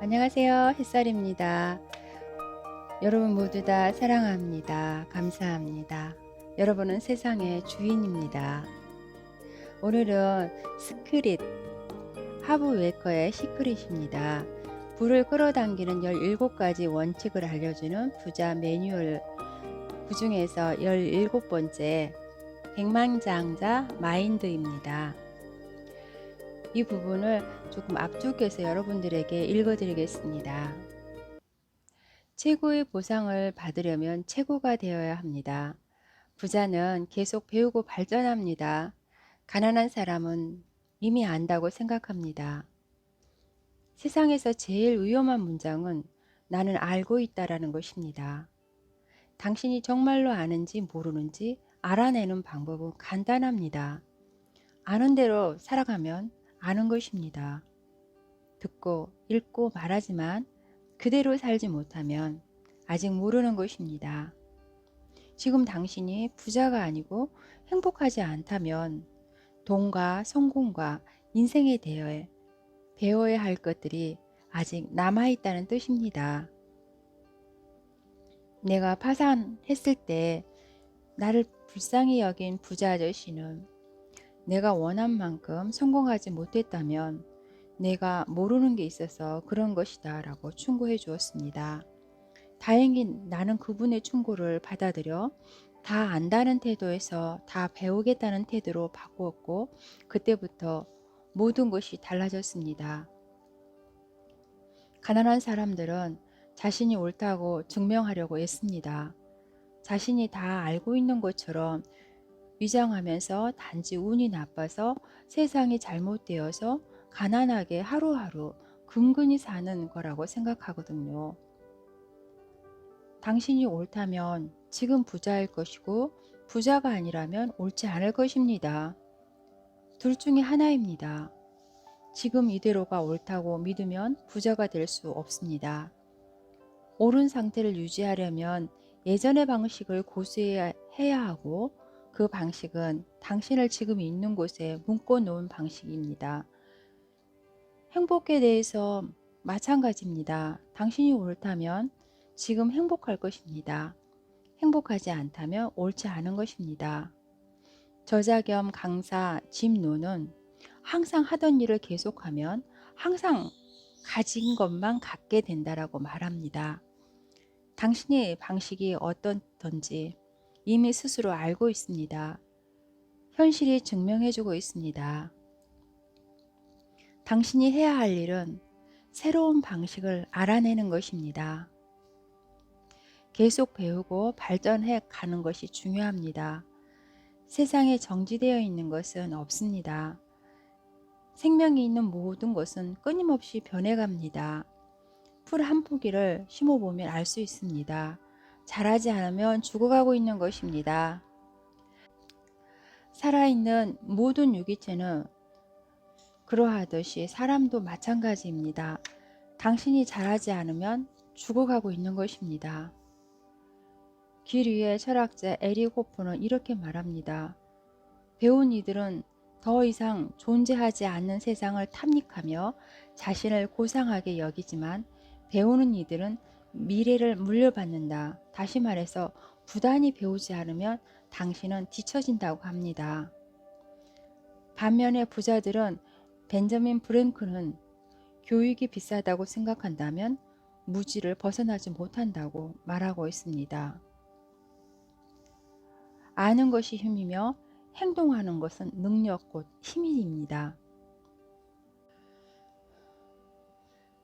안녕하세요. 햇살입니다. 여러분 모두 다 사랑합니다. 감사합니다. 여러분은 세상의 주인입니다. 오늘은 스크릿 하브웨커의 시크릿입니다. 불을 끌어당기는 17가지 원칙을 알려주는 부자 매뉴얼, 그 중에서 17번째 백만장자 마인드입니다. 이 부분을 조금 압축해서 여러분들에게 읽어드리겠습니다. 최고의 보상을 받으려면 최고가 되어야 합니다. 부자는 계속 배우고 발전합니다. 가난한 사람은 이미 안다고 생각합니다. 세상에서 제일 위험한 문장은 나는 알고 있다라는 것입니다. 당신이 정말로 아는지 모르는지 알아내는 방법은 간단합니다. 아는 대로 살아가면 아는 것입니다. 듣고 읽고 말하지만 그대로 살지 못하면 아직 모르는 것입니다. 지금 당신이 부자가 아니고 행복하지 않다면 돈과 성공과 인생에 대해 배워야 할 것들이 아직 남아있다는 뜻입니다. 내가 파산했을 때 나를 불쌍히 여긴 부자 아저씨는 내가 원한 만큼 성공하지 못했다면 내가 모르는 게 있어서 그런 것이다 라고 충고해 주었습니다. 다행히 나는 그분의 충고를 받아들여 다 안다는 태도에서 다 배우겠다는 태도로 바꾸었고 그때부터 모든 것이 달라졌습니다. 가난한 사람들은 자신이 옳다고 증명하려고 애씁니다. 자신이 다 알고 있는 것처럼 위장하면서 단지 운이 나빠서 세상이 잘못되어서 가난하게 하루하루 근근히 사는 거라고 생각하거든요. 당신이 옳다면 지금 부자일 것이고 부자가 아니라면 옳지 않을 것입니다. 둘 중에 하나입니다. 지금 이대로가 옳다고 믿으면 부자가 될 수 없습니다. 옳은 상태를 유지하려면 예전의 방식을 고수해야 하고 그 방식은 당신을 지금 있는 곳에 묶어 놓은 방식입니다. 행복에 대해서 마찬가지입니다. 당신이 옳다면 지금 행복할 것입니다. 행복하지 않다면 옳지 않은 것입니다. 저자 겸 강사 짐 노는 항상 하던 일을 계속하면 항상 가진 것만 갖게 된다라고 말합니다. 당신의 방식이 어떻든지 이미 스스로 알고 있습니다. 현실이 증명해주고 있습니다. 당신이 해야 할 일은 새로운 방식을 알아내는 것입니다. 계속 배우고 발전해 가는 것이 중요합니다. 세상에 정지되어 있는 것은 없습니다. 생명이 있는 모든 것은 끊임없이 변해갑니다. 풀 한 포기를 심어보면 알 수 있습니다. 자라지 않으면 죽어가고 있는 것입니다. 살아있는 모든 유기체는 그러하듯이 사람도 마찬가지입니다. 당신이 자라지 않으면 죽어가고 있는 것입니다. 길 위의 철학자 에릭 호프는 이렇게 말합니다. 배운 이들은 더 이상 존재하지 않는 세상을 탐닉하며 자신을 고상하게 여기지만 배우는 이들은 미래를 물려받는다. 다시 말해서 부단히 배우지 않으면 당신은 뒤처진다고 합니다. 반면에 부자들은 벤저민 프랭클은 교육이 비싸다고 생각한다면 무지를 벗어나지 못한다고 말하고 있습니다. 아는 것이 힘이며 행동하는 것은 능력 곧 힘입니다.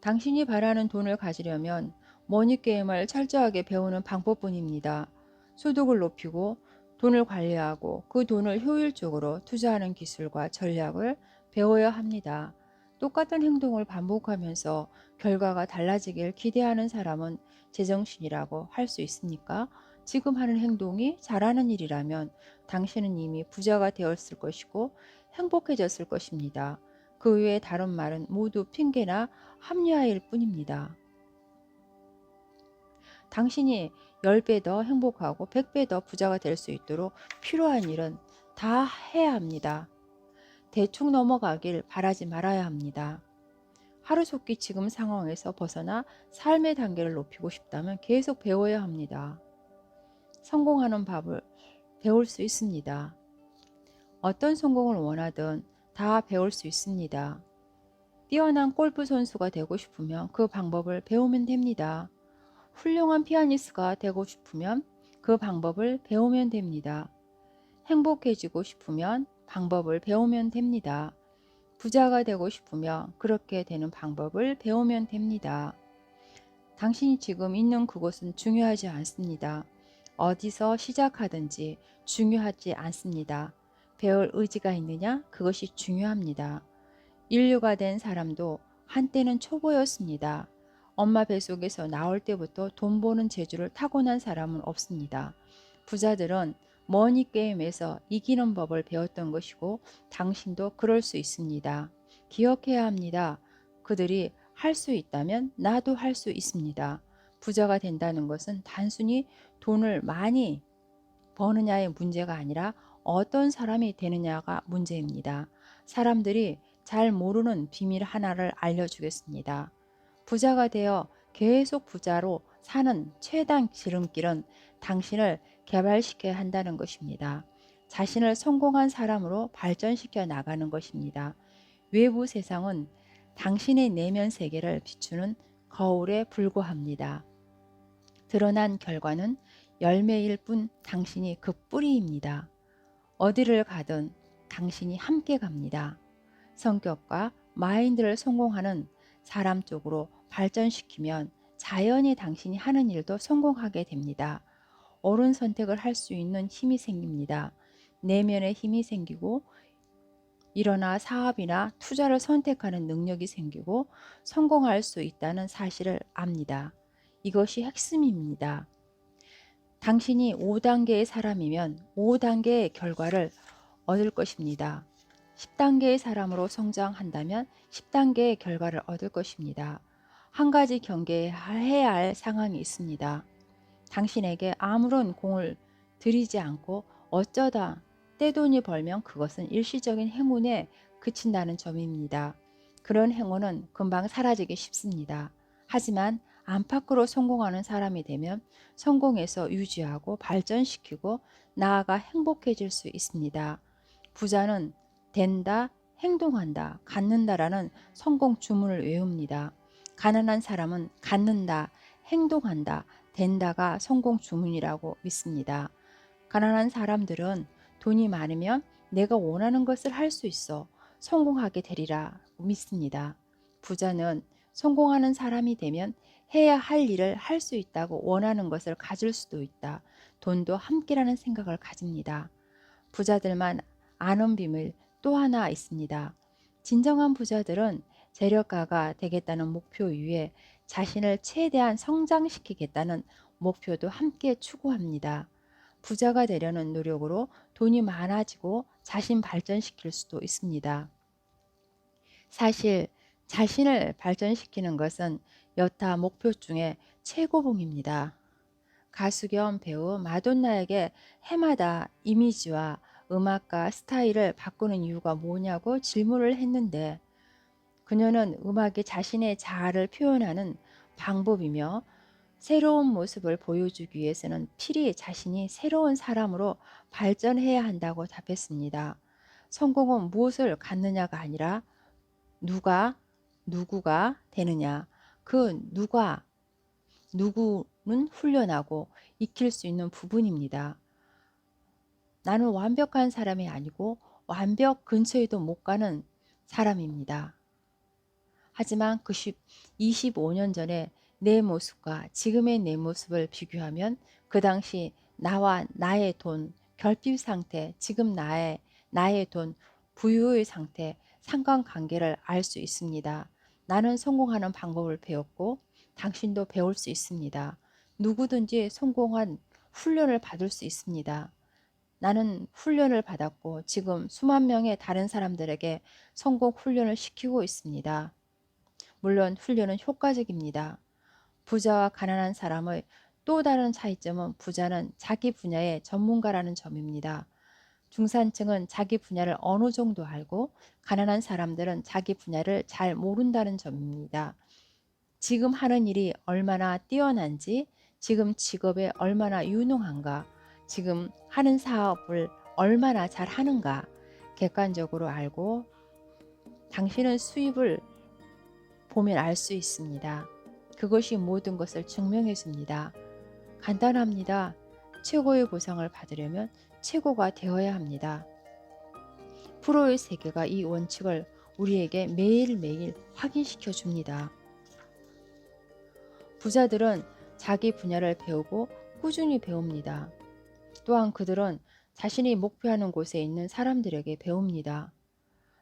당신이 바라는 돈을 가지려면 머니게임을 철저하게 배우는 방법뿐입니다. 소득을 높이고 돈을 관리하고 그 돈을 효율적으로 투자하는 기술과 전략을 배워야 합니다. 똑같은 행동을 반복하면서 결과가 달라지길 기대하는 사람은 제정신이라고 할 수 있습니까? 지금 하는 행동이 잘하는 일이라면 당신은 이미 부자가 되었을 것이고 행복해졌을 것입니다. 그 외에 다른 말은 모두 핑계나 합리화일 뿐입니다. 당신이 10배 더 행복하고 100배 더 부자가 될 수 있도록 필요한 일은 다 해야 합니다. 대충 넘어가길 바라지 말아야 합니다. 하루속히 지금 상황에서 벗어나 삶의 단계를 높이고 싶다면 계속 배워야 합니다. 성공하는 법을 배울 수 있습니다. 어떤 성공을 원하든 다 배울 수 있습니다. 뛰어난 골프 선수가 되고 싶으면 그 방법을 배우면 됩니다. 훌륭한 피아니스트가 되고 싶으면 그 방법을 배우면 됩니다. 행복해지고 싶으면 방법을 배우면 됩니다. 부자가 되고 싶으면 그렇게 되는 방법을 배우면 됩니다. 당신이 지금 있는 그곳은 중요하지 않습니다. 어디서 시작하든지 중요하지 않습니다. 배울 의지가 있느냐? 그것이 중요합니다. 인류가 된 사람도 한때는 초보였습니다. 엄마 뱃속에서 나올 때부터 돈 버는 재주를 타고난 사람은 없습니다. 부자들은 머니게임에서 이기는 법을 배웠던 것이고 당신도 그럴 수 있습니다. 기억해야 합니다. 그들이 할 수 있다면 나도 할 수 있습니다. 부자가 된다는 것은 단순히 돈을 많이 버느냐의 문제가 아니라 어떤 사람이 되느냐가 문제입니다. 사람들이 잘 모르는 비밀 하나를 알려주겠습니다. 부자가 되어 계속 부자로 사는 최단 지름길은 당신을 개발시켜야 한다는 것입니다. 자신을 성공한 사람으로 발전시켜 나가는 것입니다. 외부 세상은 당신의 내면 세계를 비추는 거울에 불과합니다. 드러난 결과는 열매일 뿐 당신이 그 뿌리입니다. 어디를 가든 당신이 함께 갑니다. 성격과 마인드를 성공하는 사람 쪽으로 발전시키면 자연히 당신이 하는 일도 성공하게 됩니다. 옳은 선택을 할 수 있는 힘이 생깁니다. 내면의 힘이 생기고 일어나 사업이나 투자를 선택하는 능력이 생기고 성공할 수 있다는 사실을 압니다. 이것이 핵심입니다. 당신이 5단계의 사람이면 5단계의 결과를 얻을 것입니다. 10단계의 사람으로 성장한다면 10단계의 결과를 얻을 것입니다. 한 가지 경계해야 할 상황이 있습니다. 당신에게 아무런 공을 들이지 않고 어쩌다 떼돈이 벌면 그것은 일시적인 행운에 그친다는 점입니다. 그런 행운은 금방 사라지기 쉽습니다. 하지만 안팎으로 성공하는 사람이 되면 성공해서 유지하고 발전시키고 나아가 행복해질 수 있습니다. 부자는 된다, 행동한다, 갖는다라는 성공 주문을 외웁니다. 가난한 사람은 갖는다, 행동한다, 된다가 성공 주문이라고 믿습니다. 가난한 사람들은 돈이 많으면 내가 원하는 것을 할 수 있어 성공하게 되리라 믿습니다. 부자는 성공하는 사람이 되면 해야 할 일을 할 수 있다고 원하는 것을 가질 수도 있다. 돈도 함께라는 생각을 가집니다. 부자들만 아는 비밀 또 하나 있습니다. 진정한 부자들은 재력가가 되겠다는 목표 위에 자신을 최대한 성장시키겠다는 목표도 함께 추구합니다. 부자가 되려는 노력으로 돈이 많아지고 자신 발전시킬 수도 있습니다. 사실 자신을 발전시키는 것은 여타 목표 중에 최고봉입니다. 가수 겸 배우 마돈나에게 해마다 이미지와 음악과 스타일을 바꾸는 이유가 뭐냐고 질문을 했는데 그녀는 음악이 자신의 자아를 표현하는 방법이며 새로운 모습을 보여주기 위해서는 필히 자신이 새로운 사람으로 발전해야 한다고 답했습니다. 성공은 무엇을 갖느냐가 아니라 누구가 되느냐. 그 누구는 훈련하고 익힐 수 있는 부분입니다. 나는 완벽한 사람이 아니고 완벽 근처에도 못 가는 사람입니다. 하지만 25년 전에 내 모습과 지금의 내 모습을 비교하면 그 당시 나와 나의 돈, 결핍 상태, 지금 나의 돈, 부유의 상태, 상관관계를 알 수 있습니다. 나는 성공하는 방법을 배웠고 당신도 배울 수 있습니다. 누구든지 성공한 훈련을 받을 수 있습니다. 나는 훈련을 받았고 지금 수만 명의 다른 사람들에게 성공 훈련을 시키고 있습니다. 물론 훈련은 효과적입니다. 부자와 가난한 사람의 또 다른 차이점은 부자는 자기 분야의 전문가라는 점입니다. 중산층은 자기 분야를 어느 정도 알고 가난한 사람들은 자기 분야를 잘 모른다는 점입니다. 지금 하는 일이 얼마나 뛰어난지, 지금 직업에 얼마나 유능한가, 지금 하는 사업을 얼마나 잘 하는가 객관적으로 알고 당신은 수입을 보면 알 수 있습니다. 그것이 모든 것을 증명해 줍니다. 간단합니다. 최고의 보상을 받으려면 최고가 되어야 합니다. 프로의 세계가 이 원칙을 우리에게 매일매일 확인시켜 줍니다. 부자들은 자기 분야를 배우고 꾸준히 배웁니다. 또한 그들은 자신이 목표하는 곳에 있는 사람들에게 배웁니다.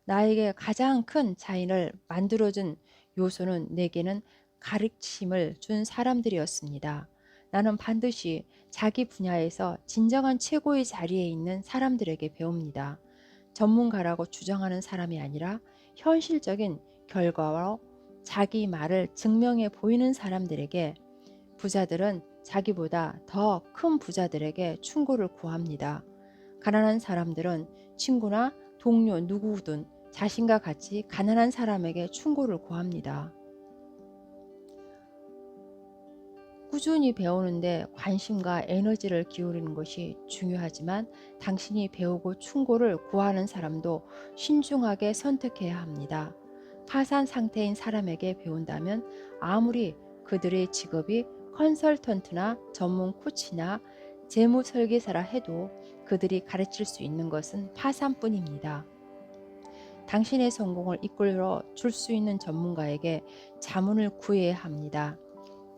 나에게 가장 큰 차이를 만들어준 요소는 내게는 가르침을 준 사람들이었습니다. 나는 반드시 자기 분야에서 진정한 최고의 자리에 있는 사람들에게 배웁니다. 전문가라고 주장하는 사람이 아니라 현실적인 결과로 자기 말을 증명해 보이는 사람들에게 부자들은 자기보다 더 큰 부자들에게 충고를 구합니다. 가난한 사람들은 친구나 동료 누구든 자신과 같이 가난한 사람에게 충고를 구합니다. 꾸준히 배우는데 관심과 에너지를 기울이는 것이 중요하지만 당신이 배우고 충고를 구하는 사람도 신중하게 선택해야 합니다. 파산 상태인 사람에게 배운다면 아무리 그들의 직업이 컨설턴트나 전문 코치나 재무 설계사라 해도 그들이 가르칠 수 있는 것은 파산뿐입니다. 당신의 성공을 이끌어 줄 수 있는 전문가에게 자문을 구해야 합니다.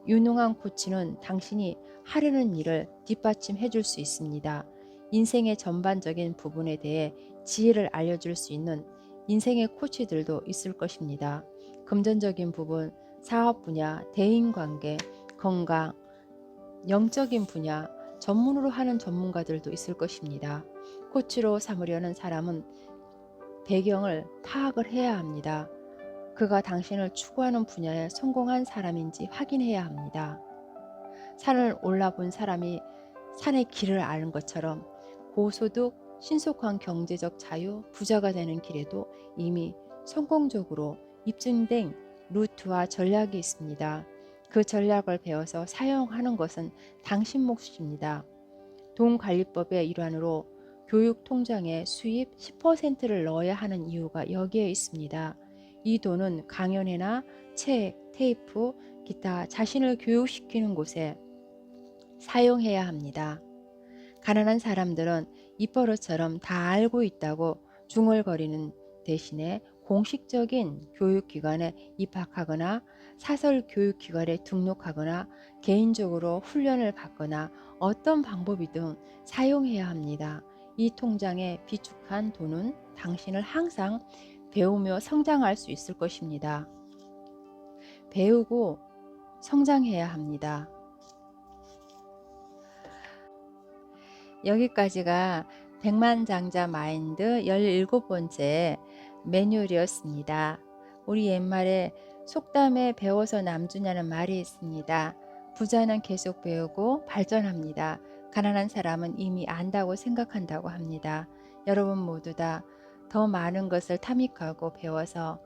유능한 코치는 당신이 하려는 일을 뒷받침해 줄 수 있습니다. 인생의 전반적인 부분에 대해 지혜를 알려줄 수 있는 인생의 코치들도 있을 것입니다. 금전적인 부분, 사업 분야, 대인관계, 건강, 영적인 분야, 전문으로 하는 전문가들도 있을 것입니다. 코치로 삼으려는 사람은 배경을 파악을 해야 합니다. 그가 당신을 추구하는 분야에 성공한 사람인지 확인해야 합니다. 산을 올라본 사람이 산의 길을 아는 것처럼 고소득, 신속한 경제적 자유, 부자가 되는 길에도 이미 성공적으로 입증된 루트와 전략이 있습니다. 그 전략을 배워서 사용하는 것은 당신 몫입니다. 돈관리법의 일환으로 교육 통장에 수입 10%를 넣어야 하는 이유가 여기에 있습니다. 이 돈은 강연회나 책, 테이프, 기타 자신을 교육시키는 곳에 사용해야 합니다. 가난한 사람들은 입버릇처럼 다 알고 있다고 중얼거리는 대신에 공식적인 교육기관에 입학하거나 사설교육기관에 등록하거나 개인적으로 훈련을 받거나 어떤 방법이든 사용해야 합니다. 이 통장에 비축한 돈은 당신을 항상 배우며 성장할 수 있을 것입니다. 배우고 성장해야 합니다. 여기까지가 백만장자 마인드 17번째 매뉴얼이었습니다. 우리 옛말에 속담에 배워서 남주냐는 말이 있습니다. 부자는 계속 배우고 발전합니다. 가난한 사람은 이미 안다고 생각한다고 합니다. 여러분 모두 다 더 많은 것을 탐닉하고 배워서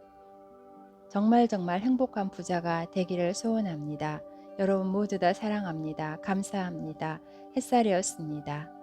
정말 행복한 부자가 되기를 소원합니다. 여러분 모두 다 사랑합니다. 감사합니다. 햇살이었습니다.